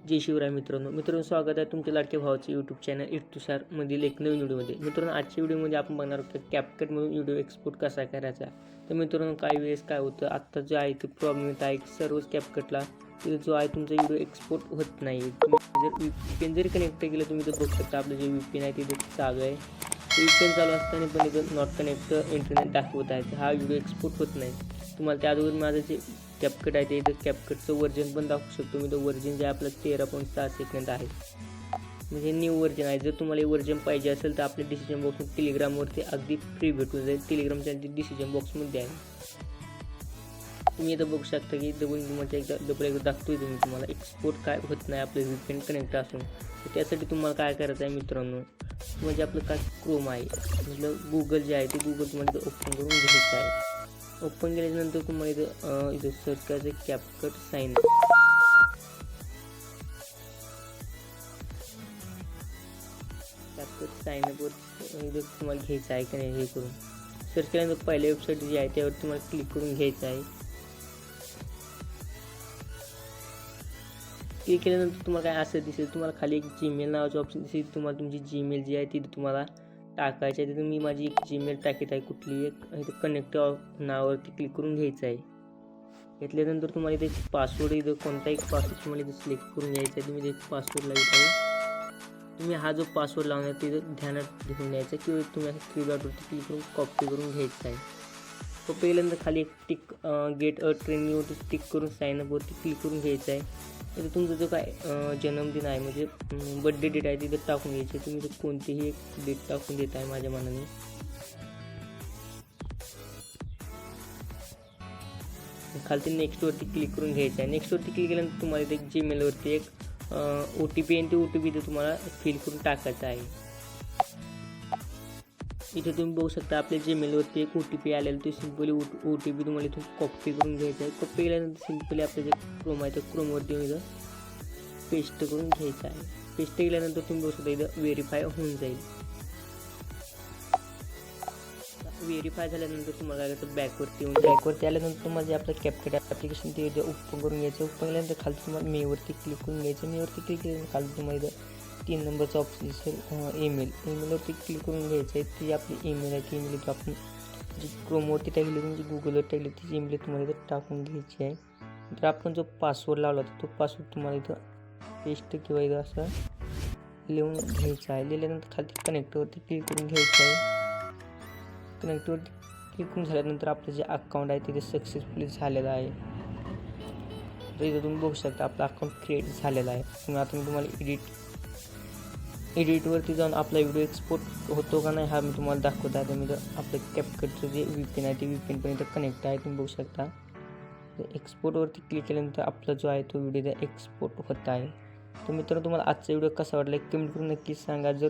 जय शिवराय मित्रांनो स्वागत आहे तुमच्या लाडक्या भावाचे यूट्यूब चॅनल तुषार मधील एक नवीन व्हिडिओमध्ये। मित्रांनो आजच्या व्हिडिओमध्ये आपण बघणार आहोत कॅपकटमधून व्हिडिओ एक्सपोर्ट कसा करायचा। तर मित्रांनो काही वेळेस काय होतं, आत्ता जो आहे ते प्रॉब्लेम येत आहे सर्वच कॅपकटला जो आहे तुमचा व्हिडिओ एक्सपोर्ट होत नाही। तुम्ही जर VPN जरी कनेक्ट केलं तुम्ही तर बघू शकता आपलं जे VPN आहे ते चालू आहे। VPN चालू असताना पण इथं नॉट कनेक्ट इंटरनेट दाखवत आहे, हा व्हिडिओ एक्सपोर्ट होत नाही। तुम्हाला त्या अगोदर माझं जे कॅपकट आहे ते इथं कॅपकटचं वर्जन पण दाखवू शकतो मी। तो वर्जन जे आपलं 13.6 सेकंद आहे, म्हणजे न्यू वर्जन आहे। जर तुम्हाला हे वर्जन पाहिजे असेल तर आपल्या डिसिजन बॉक्स टेलिग्रामवरती अगदी फ्री भेटून जाईल। टेलिग्राम चॅनल डिसिजन बॉक्समध्ये आहे, तुम्ही इथं बघू शकता की डबल एकदा दाखवतोय तुम्हाला एक्सपोर्ट काय होत नाही आपलं VPN कनेक्ट असून। तर त्यासाठी तुम्हाला काय करायचं आहे मित्रांनो, म्हणजे आपलं काय क्रोम आहे म्हणजे गूगल जे आहे ते गूगल तुम्हाला इथं ओपन करून घ्यायचं आहे। ओपन केल्यानंतर तुम्हाला इथं सर्च करायचं कॅपकट साइन। कॅपकट साइन अपवर इथं तुम्हाला घ्यायचं आहे का नाही हे करून सर्च केल्यानंतर पहिल्या वेबसाईट जी आहे त्यावर तुम्हाला क्लिक करून घ्यायचं आहे। क्लिक केल्यानंतर तुम्हाला काय असं दिसेल, तुम्हाला खाली एक जीमेल नावाचं ऑप्शन दिसेल। तुम्हाला तुमची जीमेल जी आहे ती तुम्हाला टाकायची आहे। तिथे मी माझी एक जीमेल टाकीत आहे, कुठली एक कनेक्ट नावावरती क्लिक करून घ्यायचं आहे। घेतल्यानंतर तुम्हाला इथे पासवर्ड इथं कोणता एक पासवर्ड तुम्हाला इथे सिलेक्ट करून घ्यायचा आहे। तुम्ही एक पासवर्ड लावत आहे, तुम्ही हा जो पासवर्ड लावणार तिथं ध्यानात घेऊन घ्यायचा किंवा तुम्ही असं कीबोर्डवरती क्लिक करून कॉपी करून घ्यायचा आहे। कॉपी केल्यानंतर खाली एक टिक गेट अ ट्रेनिंगवरती टिक करून साइन अपवरती क्लिक करून घ्यायचं आहे। तर तुमचा जो काय जन्मदिन आहे म्हणजे बर्थडे डेट आहे तिथं टाकून घ्यायची। तुम्ही जर कोणतीही एक डेट टाकून देत आहे माझ्या मनाने। खालती नेक्स्टवरती क्लिक करून घ्यायचं आहे। नेक्स्टवरती क्लिक केल्यानंतर तुम्हाला इथे जीमेलवरती एक OTP आहे, ते OTP इथे तुम्हाला फिल करून टाकायचा आहे। इथे तुम्ही बघू शकता आपल्या जीमेलवरती एक OTP आलेला, ते सिंपली OTP तुम्हाला इथून कॉपी करून घ्यायचा आहे। कॉपी केल्यानंतर सिंपली आपलं जे क्रोम आहे त्या क्रोमवरती इथं पेस्ट करून घ्यायचं आहे। पेस्ट केल्यानंतर तुम्ही बघू शकता इथं व्हेरीफाय होऊन जाईल। व्हेरीफाय झाल्यानंतर तुम्हाला काय करायचं, बॅकवरती येऊन बॅकवरती आल्यानंतर तुम्हाला जे आपलं कॅपकट ॲप्लिकेशन ते ओपन करून घ्यायचं। ओपन केल्यानंतर खाली तुम्हाला मेवरती क्लिक करून घ्यायचं। मेवरती क्लिक केल्यानंतर खाली तुम्हाला इथं 3 नंबरचा ऑप्शन दिसेल ईमेलवरती क्लिक करून घ्यायचं आहे। ती आपली ईमेल आहे, ती ईमेल आपण जी क्रोमवरती टाकली म्हणजे गूगलवर टाकली ती ईमेल तुम्हाला इथं टाकून घ्यायची आहे। तर आपण जो पासवर्ड लावला होता तो पासवर्ड तुम्हाला इथं पेस्ट किंवा इथं असं लिहून घ्यायचं आहे। लिहिल्यानंतर खाली कनेक्टवरती क्लिक करून घ्यायचं आहे। कनेक्टवरती क्लिक करून झाल्यानंतर आपलं जे अकाउंट आहे तिथे सक्सेसफुली झालेलं आहे। तर इथं तुम्ही बघू शकता आपलं अकाउंट क्रिएट झालेलं आहे। आता मी तुम्हाला एडिटवरती जाऊन आपला व्हिडिओ एक्सपोर्ट होतो का नाही हा मी तुम्हाला दाखवत आहे। तर मी आपलं कॅपकटचं जे VPN आहे ते VPN पण इथं कनेक्ट आहे, तुम्ही बघू शकता। एक्सपोर्टवरती क्लिक केल्यानंतर आपला जो आहे तो व्हिडिओ एक्सपोर्ट होत आहे। तर मित्रांनो तुम्हाला आजचा व्हिडिओ कसा वाटला कमेंट करून नक्कीच सांगा। जर